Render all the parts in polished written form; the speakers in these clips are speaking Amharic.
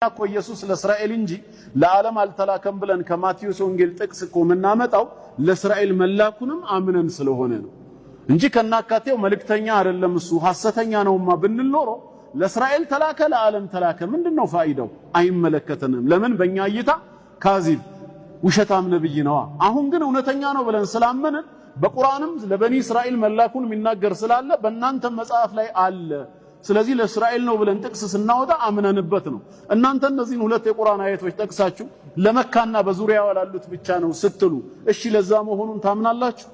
እኮ ኢየሱስ ለእስራኤል እንጂ ለዓለም አልተላከም ብለን ከማቴዎስ ወንጌል ጥቅስ እኮ የምናመጣው ለእስራኤል መላኩንም አምነን ስለሆነ ነው እንጂ ከናካቴው መልእክተኛ አይደለም እሱ ሐሰተኛ ነውማ ብንል ኖሮ ለእስራኤል ተላከ ለዓለም ተላከ ምንድነው ፋይዳው? አይመለከተንም። ለምን? በእኛ እይታ ካዚብ ውሸታም ነብይ ነው። አሁን ግን እውነተኛ ነው ብለን ስላመንን በቁርአንም ለበኒ እስራኤል መላኩን የሚናገር ስላለ በእናንተ መጽሐፍ ላይ አለ። ስለዚህ ለእስራኤል ነው ብለን ጥቅስ ስናወጣ አምነንበት ነው። እናንተ እነዚህን ሁለት የቁርአን አያቶች ጠቅሳችሁ ለመካና በዙሪያው ላሉት ብቻ ነው ስትሉ እሺ ለዛ መሆኑን ታምናላችሁ?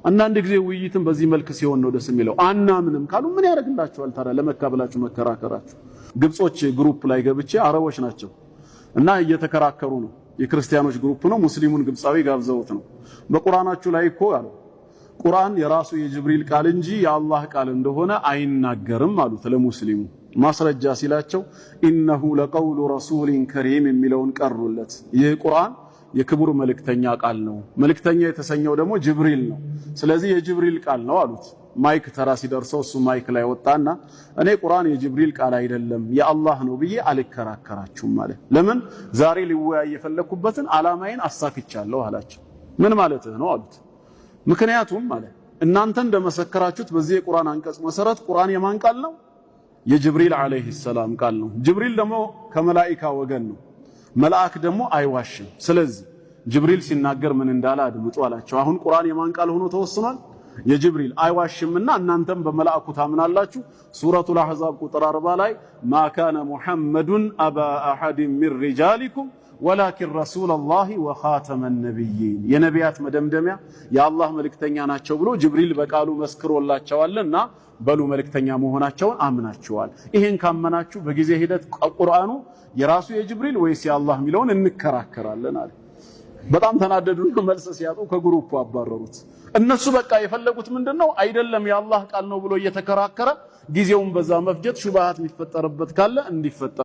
አንዳንድ ጊዜ ውይይትን በዚህ መልክ ሲሆን ነው ደስ የሚለው። አናምንም ካሉ ምን ያደርግላችኋል ታዲያ? ለመካ ብላችሁ መከራከራችሁ። ግብጾች ግሩፕ ላይ ገብቼ አረቦች ናቸው እና እየተከራከሩ ነው። የክርስቲያኖች ግሩፕ ነው። ሙስሊሙን ግብጻዊ ጋብዘውት ነው። በቁርአናችሁ ላይ እኮ አሉ ቁርአን የራሱ የጅብሪል ቃል እንጂ የአላህ ቃል እንደሆነ አይናገርም አሉት ለሙስሊሙ። ማስረጃ ሲላቸው ኢነሁ ለቀውሉ ረሱሊን ከሪም የሚለውን ቀሩለት። ይህ ቁርአን የክቡር መልእክተኛ ቃል ነው። መልእክተኛ የተሰኘው ደግሞ ጅብሪል ነው። ስለዚህ የጅብሪል ቃል ነው አሉት። ማይክ ተራ ሲደርሰው እሱ ማይክ ላይ ወጣና እኔ ቁርአን የጅብሪል ቃል አይደለም የአላህ ነው ብዬ አልከራከራችሁም ማለት። ለምን? ዛሬ ሊወያይ የፈለኩበትን አላማዬን አሳክቻለሁ አላቸው። ምን ማለትህ ነው አሉት። ምክንያቱም ማለት እናንተ እንደመሰከራችሁት በዚህ የቁርአን አንቀጽ መሰረት ቁርአን የማን ቃል ነው? የጅብሪል አለይሂ ሰላም ቃል ነው። ጅብሪል ደግሞ ከመላእክት ወገን ነው። መልአክ ደግሞ አይዋሽም። ስለዚህ ጅብሪል ሲናገር ምን እንዳለ አድምጡ አላቸው። አሁን ቁርአን የማን ቃል ሆኖ ተወስኗል? የጅብሪል አይዋሽምና እናንተም በመላእኩ ታምናላችሁ። ሱረቱል አሕዛብ ቁጥር 40 ላይ ማ ካነ ሙሐመዱን አባ አሐድ ሚን ሪጃሊኩም ወላኪን ረሱለላሂ ወኻተመ ነቢይን የነቢያት መደምደሚያ የአላህ መልእክተኛ ናቸው ብሎ ጅብሪል በቃሉ መስክሮላቸዋልና በሉ መልእክተኛ መሆናቸውን አምናችኋል። ይሄን ካመናችሁ በጊዜ ሂደት ቁርአኑ የራሱ የጅብሪል ወይስ የአላህ ሚለውን እንከራከራለን አለ። በጣም ተናደዱና መልስ ሲያጡ ከግሩፑ አባረሩት። እነሱ በቃ የፈለጉት ምንድነው? አይደለም የአላህ ቃል ነው ብሎ እየተከራከረ ጊዜውን በዛ መፍጀት ሹብሃት የሚፈጠርበት ካለ እንዲፈጠር